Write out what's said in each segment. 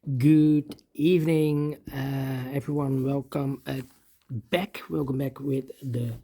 Good evening, everyone. Welcome back. Welcome back with the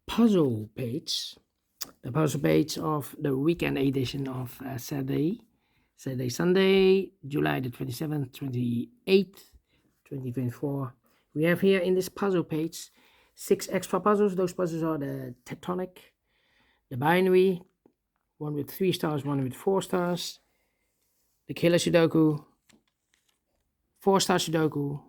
puzzle page. The puzzle page of the weekend edition of Sunday, July the 27th, 28th, 2024. We have here in this puzzle page 6 extra puzzles. Those puzzles are the tectonic, the binary, one with 3 stars, one with 4 stars, the killer Sudoku, 4-star Sudoku,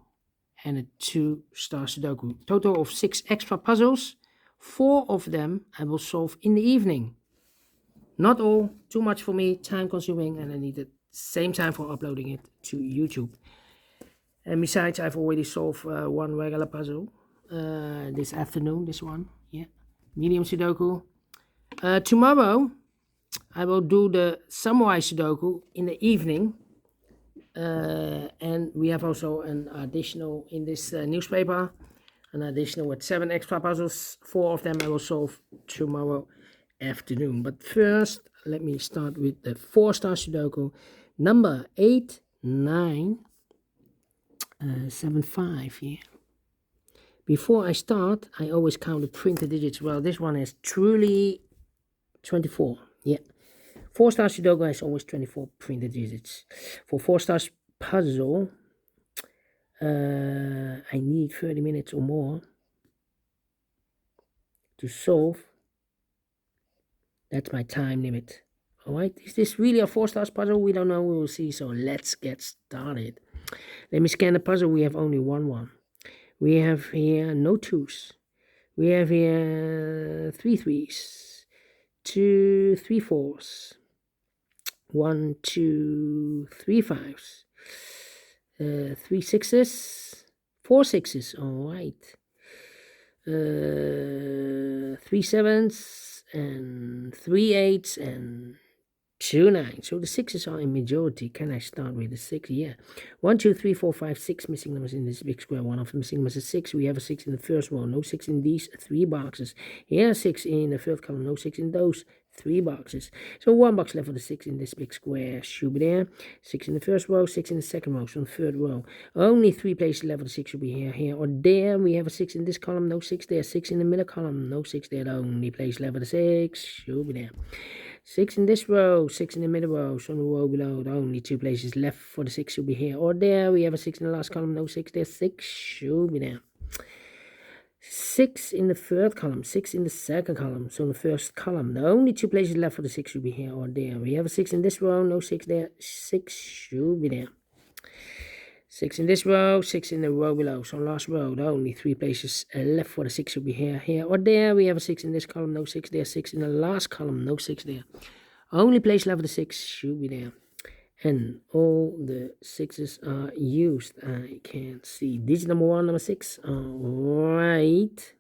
and a 2-star Sudoku. Total of 6 extra puzzles. 4 of them I will solve in the evening. Not all, too much for me, time consuming, and I need the same time for uploading it to YouTube. And besides, I've already solved one regular puzzle this afternoon, this one, yeah, medium Sudoku. Tomorrow, I will do the samurai Sudoku in the evening. And we have also an additional in this newspaper, an additional with 7 extra puzzles. 4 of them I will solve tomorrow afternoon. But first, let me start with the 4-star Sudoku, number 8975 here. Before I start, I always count the printed digits. Well, this one is truly 24. Yeah. 4-star Sudoku has always 24 printed digits. For 4 stars puzzle, I need 30 minutes or more to solve. That's my time limit. All right. Is this really a 4 stars puzzle? We don't know. We will see. So let's get started. Let me scan the puzzle. We have only one. We have here no 2s. We have here 3 3s, 2 3 4s. 1 2 3 5s, 3 6s, 4 6s. All right. 3 7s and 3 8s and 2 9s. So the 6s are in majority. Can I start with the 6? Yeah. 1 2 3 4 5 6 missing numbers in this big square. One of the missing numbers is 6. We have a 6 in the first row. No 6 in these 3 boxes. Here 6 in the third column. No 6 in those 3 boxes. So 1 box left for the 6 in this big square. Should be there. 6 in the first row, 6 in the second row. So in the third row. Only 3 places left for the 6 should be here, or there. We have a 6 in this column. No 6 there. 6 in the middle column. No 6 there. The only place left for the 6 should be there. 6 in this row, 6 in the middle row, so on the row below, the only 2 places left for the 6 should be here or there. We have a 6 in the last column, no 6 there, 6 should be there. 6 in the third column, 6 in the second column, so in the first column, the only 2 places left for the 6 should be here or there. We have a 6 in this row, no 6 there, 6 should be there. 6 in this row, 6 in the row below. So last row, the only 3 places left for the 6 should be here or there. We have a 6 in this column, no 6 there. 6 in the last column, no 6 there. Only place left for the 6 should be there. And all the 6s are used. I can see digit number 1, number 6. All right.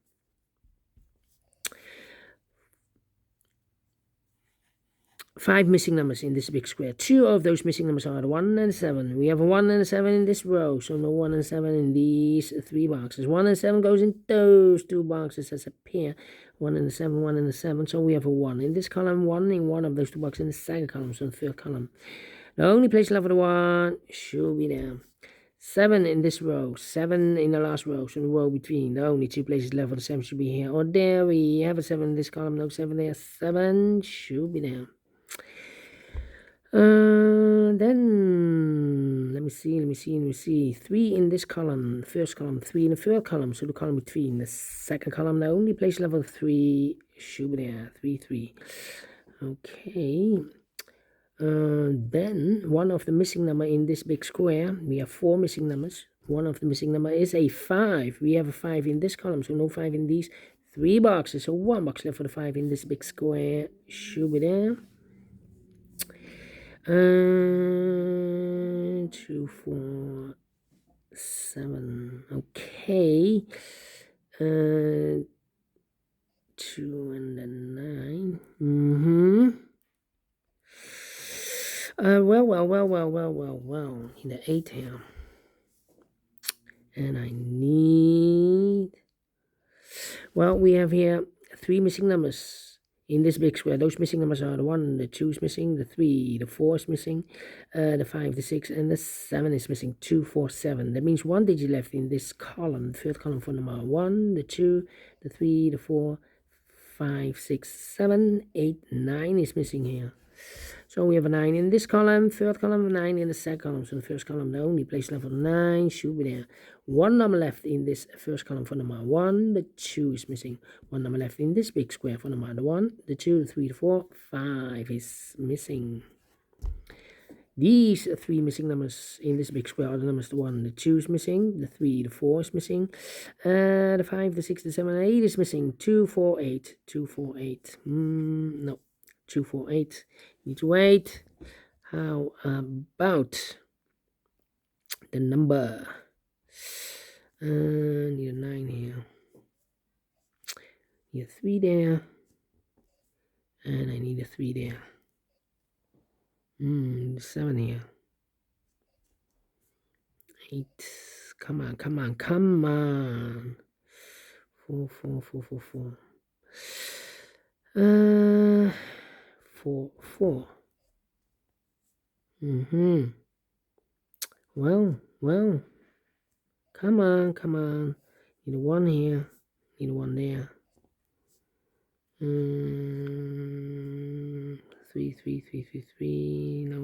Five missing numbers in this big square. 2 of those missing numbers are the 1 and 7. We have a 1 and a 7 in this row, so no 1 and 7 in these 3 boxes. 1 and 7 goes in those 2 boxes as a pair. 1 and a 7, 1 and a 7, so we have a 1 in this column, 1 in one of those 2 boxes in the second column, so in the third column. The only place left for the 1 should be there. 7 in this row, 7 in the last row, so the row between. The only 2 places left for the 7 should be here or there. We have a 7 in this column, no 7 there. 7 should be there. Then let me see. 3 in this column, first column, 3 in the third column, so the column between. The second column, the only place level 3 should be there. 3 3. Okay. Then one of the missing number in this big square, we have 4 missing numbers. One of the missing number is a 5. We have a 5 in this column, so no 5 in these 3 boxes. So 1 box left for the 5 in this big square should be there. 2 4 7. Okay. 2 and then 9. Well. In the 8 here. And I need. Well, we have here 3 missing numbers in this big square. Those missing numbers are the 1, the 2 is missing, the 3, the 4 is missing, the 5, the 6, and the 7 is missing. 2, 4, 7. That means 1 digit left in this column, third column for number 1, the 2, the 3, the 4, 5, 6, 7, 8, 9 is missing here. So we have a 9 in this column, third column, a 9 in the second column. So in the first column, the only place left for the 9 should be there. 1 number left in this first column for number 1, the 2 is missing. 1 number left in this big square for number 1, the 2, the 3, the 4, 5 is missing. These 3 missing numbers in this big square are the numbers the 1, the 2 is missing, the 3, the 4 is missing, the 5, the 6, the 7, and 8 is missing. 2, 4, 8. 2, 4, 8. No. 2, 4, 8. Need to wait. How about the number? Need a 9 here. Need a 3 there. And I need a 3 there. 7 here. 8. Come on, come on, come on. 4, 4, 4, 4, 4. 4, 4. Well. Come on, come on. Need a 1 here. Need a 1 there. 3, 3, 3, 3, 3. No.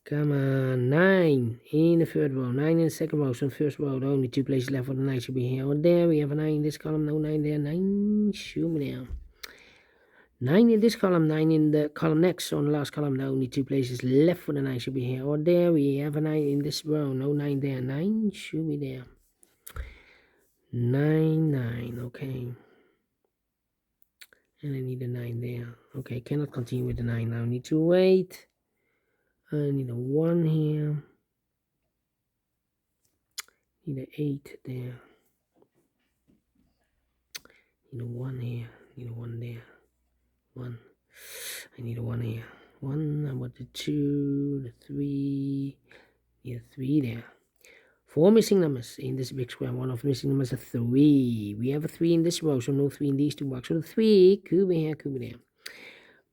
Come on, 9 in the third row, 9 in the second row. So in the first row, the only 2 places left for the 9 should be here or there. We have a 9 in this column, no 9 there. 9 should be there. 9 in this column, 9 in the column next. So in the last column, the only 2 places left for the 9 should be here or there. We have a 9 in this row, no 9 there. 9 should be there. 9, okay. And I need a 9 there. Okay, cannot continue with the 9 now. Need to wait. I need a 1 here. Need a 8 there. Need a 1 here. Need a 1 there. 1. I need a 1 here. 1. I want the 2, the 3. Need a 3 there. 4 missing numbers in this big square. One of the missing numbers is a 3. We have a 3 in this row, so no 3 in these 2 boxes. So the 3 could be here, could be there.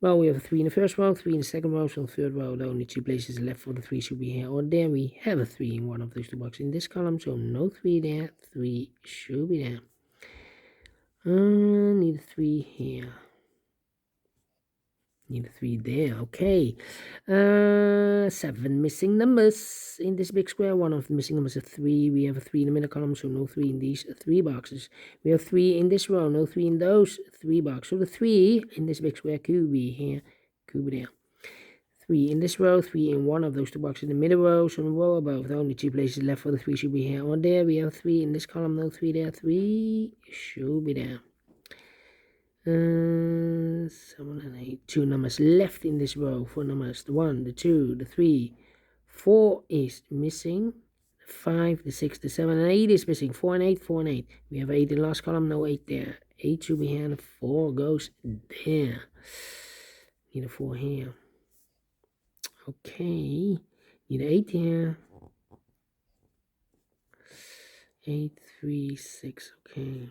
Well, we have a 3 in the first row, 3 in the second row, so in the third row, the only 2 places left for the 3 should be here or there. We have a 3 in one of those 2 boxes in this column, so no 3 there. 3 should be there. Need a 3 here. Need a 3 there. Okay. 7 missing numbers in this big square. One of the missing numbers is a 3. We have a 3 in the middle column, so no 3 in these 3 boxes. We have 3 in this row, no 3 in those 3 boxes. So the 3 in this big square could be here, could be there. 3 in this row, 3 in one of those 2 boxes in the middle row. So in the row above, the only 2 places left for the 3 should be here or there. We have 3 in this column, no 3 there. 3 should be there. 7 and 8. 2 numbers left in this row. 4 numbers. The 1, the 2, the 3. 4 is missing. 5, the 6, the 7, and 8 is missing. 4 and 8, 4 and 8. We have 8 in the last column, no 8 there. 8 should be here, and 4 goes there. Need a 4 here. Okay. Need an 8 here. 8, 3, 6. Okay.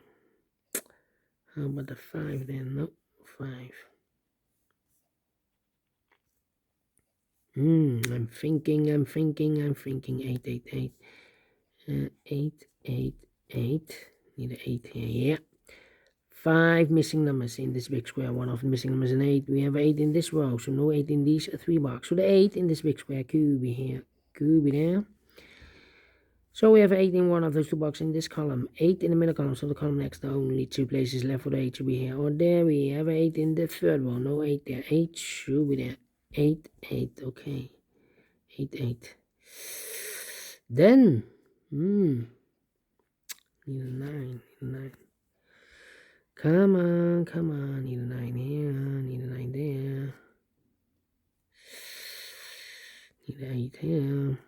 How about the 5 then? Nope. 5. I'm thinking. 8, 8, 8. 8, 8, 8. Need an 8 here. Yeah. 5 missing numbers in this big square. One of the missing numbers is an 8. We have 8 in this row, so no 8 in these 3 boxes. So the 8 in this big square could be here, could be there. So we have 8 in one of those 2 boxes in this column. 8 in the middle column, so the column next, the only 2 places left for the 8 should be here or there. We have 8 in the third row, no 8 there. 8 should be there. 8, 8, okay. 8, 8. Then, need a 9, Come on, need a 9 here, need a 9 there. Need an 8 here.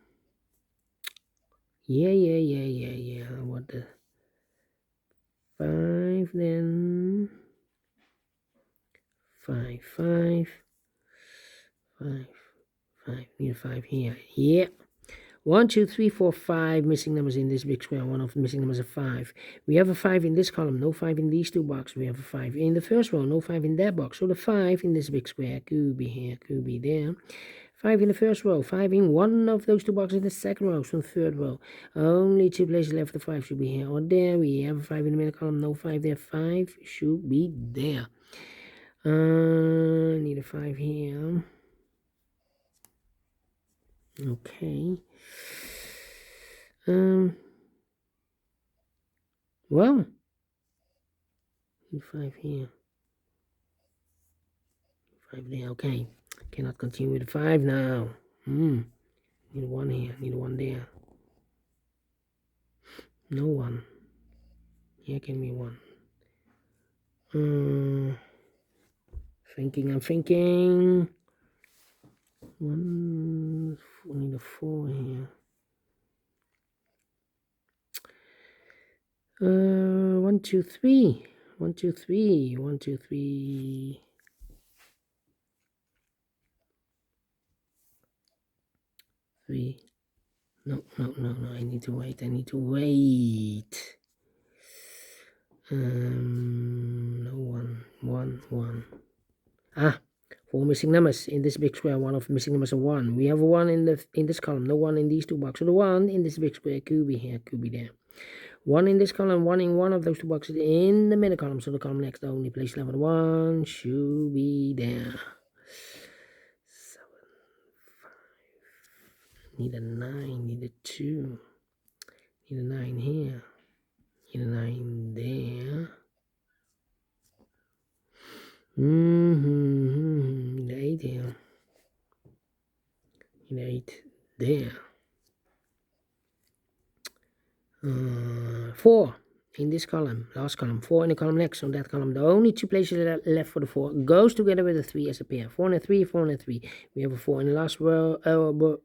Yeah. How about the 5 then? 5. Need a 5 here. Yeah. 1, 2, 3, 4, 5 missing numbers in this big square. One of the missing numbers is 5. We have a 5 in this column, no 5 in these two boxes. We have a 5 in the first row, no 5 in that box. So the 5 in this big square could be here, could be there. 5 in the first row, 5 in one of those two boxes in the second row, so the third row. Only 2 places left, the 5 should be here or there. We have a 5 in the middle column, no 5 there. 5 should be there. Need a 5 here. Okay. Well, need 5 here. 5 there, okay. Cannot continue with 5 now. Need 1 here, need 1 there. No 1. Here can be 1. I'm thinking. 1, need a 4 here. 1, 2, 3. 1, 2, 3. 1, 2, 3. 3. No. I need to wait. No 1. 4 missing numbers in this big square. One of the missing numbers is 1. We have a 1 in this column, no 1 in these two boxes. So the 1 in this big square could be here, could be there. 1 in this column, 1 in one of those two boxes in the middle column. So the column next, the only place left with 1 should be there. 7, 5. Need a 9, need a 2. Need a 9 here. Need a 9 there. Need 8 here. Need 8 there. 4 in this column, last column. 4 in the column next on that column. The only 2 places left for the 4 goes together with a 3 as a pair. 4 and a 3, 4 and a 3. We have a 4 in the last row. The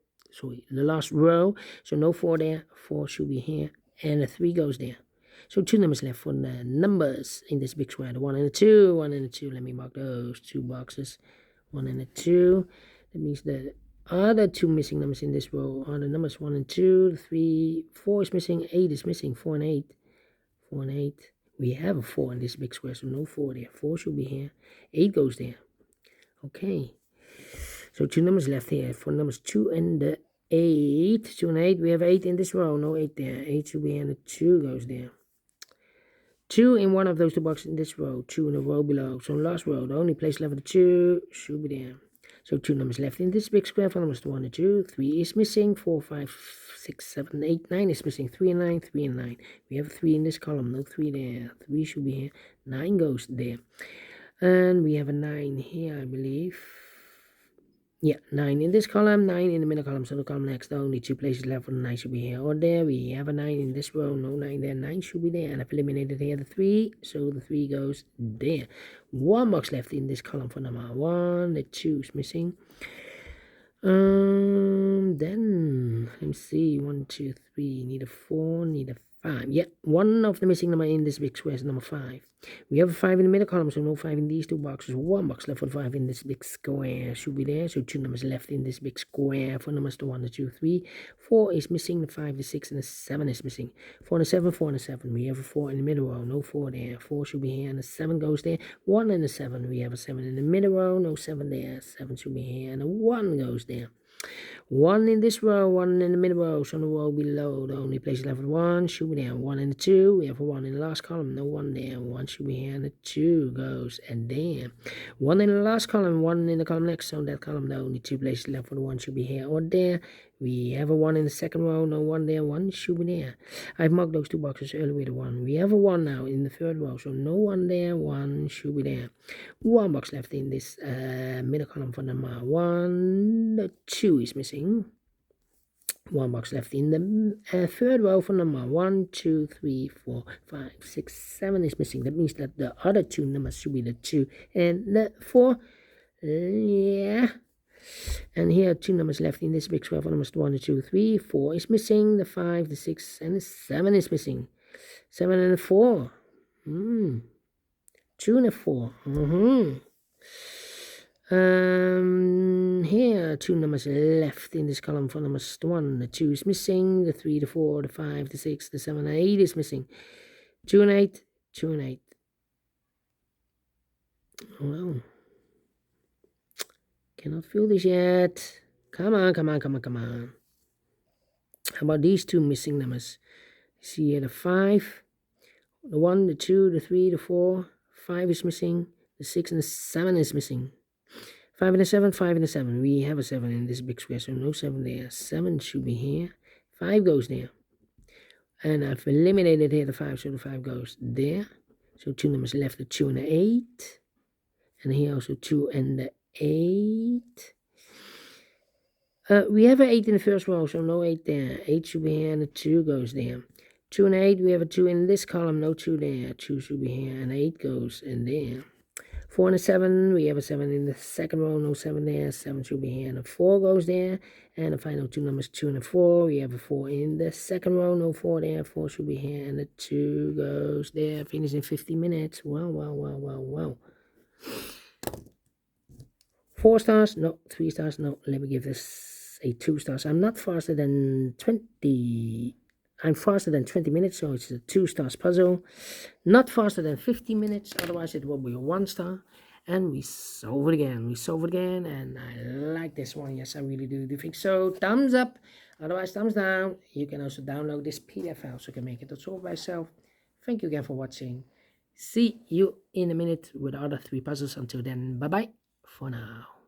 last row. So no 4 there. 4 should be here, and a 3 goes there. So 2 numbers left for the numbers in this big square. The 1 and a 2, 1 and a 2. Let me mark those 2 boxes. 1 and a 2. That means the other 2 missing numbers in this row are the numbers 1 and 2, 3, 4 is missing, 8 is missing, 4 and 8. 4 and 8. We have a 4 in this big square, so no 4 there. 4 should be here. 8 goes there. Okay. So 2 numbers left here. For numbers 2 and 8. 2 and 8. We have 8 in this row. No 8 there. 8 should be here, and the 2 goes there. 2 in one of those 2 boxes in this row. 2 in the row below. So in the last row, the only place left for the 2 should be there. So 2 numbers left in this big square for numbers 1 and 2. 3 is missing. 4, 5, 6, 7, 8, 9 is missing. 3 and 9, 3 and 9. We have 3 in this column. No 3 there. 3 should be here. 9 goes there. And we have a 9 here, I believe. Yeah, 9 in this column, 9 in the middle column. So the column next, the only 2 places left for the 9 should be here or there. We have a 9 in this row, no 9 there. 9 should be there. And I've eliminated here the 3, so the 3 goes there. 1 box left in this column for number 1. The 2 is missing. Then let me see. 1, 2, 3. Need a 4. Need a 5. Yeah, one of the missing number in this big square is number 5. We have a 5 in the middle column, so no 5 in these 2 boxes. 1 box left for the 5 in this big square should be there. So 2 numbers left in this big square for numbers the 1, the 2, 3. 4 is missing. The 5, the 6, and the 7 is missing. 4 and a 7, 4 and a 7. We have a 4 in the middle row. No 4 there. 4 should be here, and the 7 goes there. 1 and a 7. We have a 7 in the middle row. No 7 there. 7 should be here, and a 1 goes there. 1 in this row, 1 in the middle row, so on the row below, the only place left with 1 should be there. 1 and 2, we have a 1 in the last column, no 1 there. 1 should be here, and the 2 goes and there. 1 in the last column, 1 in the column next, so on that column, the only 2 places left for the 1 should be here or there. We have a 1 in the second row, no 1 there. 1 should be there. I've marked those 2 boxes earlier with a 1. We have a 1 now in the third row, so no 1 there. 1 should be there. 1 box left in this middle column for number 1. The 2 is missing. 1 box left in the third row for number 1, 2, 3, 4, 5, 6, 7 is missing. That means that the other 2 numbers should be the 2 and the 4. Yeah. And here are 2 numbers left in this big square for numbers 1, 2, 3. 4 is missing. The 5, the 6, and the 7 is missing. 7 and a 4. 2 and a 4. Here, 2 numbers left in this column. 4 numbers. The 1, the 2 is missing. The 3, the 4, the 5, the 6, the 7, and 8 is missing. 2 and 8, 2 and 8. Well, cannot feel this yet. Come on, come on, come on, come on. How about these 2 missing numbers? See here the 5, the 1, the 2, the 3, the 4, 5 is missing. The 6 and the 7 is missing. 5 and a 7, 5 and a 7. We have a 7 in this big square, so no 7 there. 7 should be here. 5 goes there. And I've eliminated here the 5, so the 5 goes there. So 2 numbers left, the 2 and the 8. And here also 2 and the 8. We have an 8 in the first row, so no 8 there. 8 should be here, and the 2 goes there. 2 and 8, we have a 2 in this column, no 2 there. 2 should be here, and 8 goes in there. 4 and a 7, we have a 7 in the second row, no 7 there. 7 should be here, and a 4 goes there. And the final 2 numbers, 2 and a 4, we have a 4 in the second row, no 4 there. 4 should be here, and the 2 goes there. Finish in 50 minutes. Wow, wow, wow, wow, wow. 4 stars, no. 3 stars, no. Let me give this a 2 stars. I'm not faster than 20. I'm faster than 20 minutes, so it's a 2 stars puzzle. Not faster than 50 minutes, otherwise it will be a 1 star. And we solve it again. We solve it again, and I like this one. Yes, I really do. Do you think so? Thumbs up. Otherwise, thumbs down. You can also download this PDF file so you can make it solve by yourself. Thank you again for watching. See you in a minute with other 3 puzzles. Until then, bye-bye for now.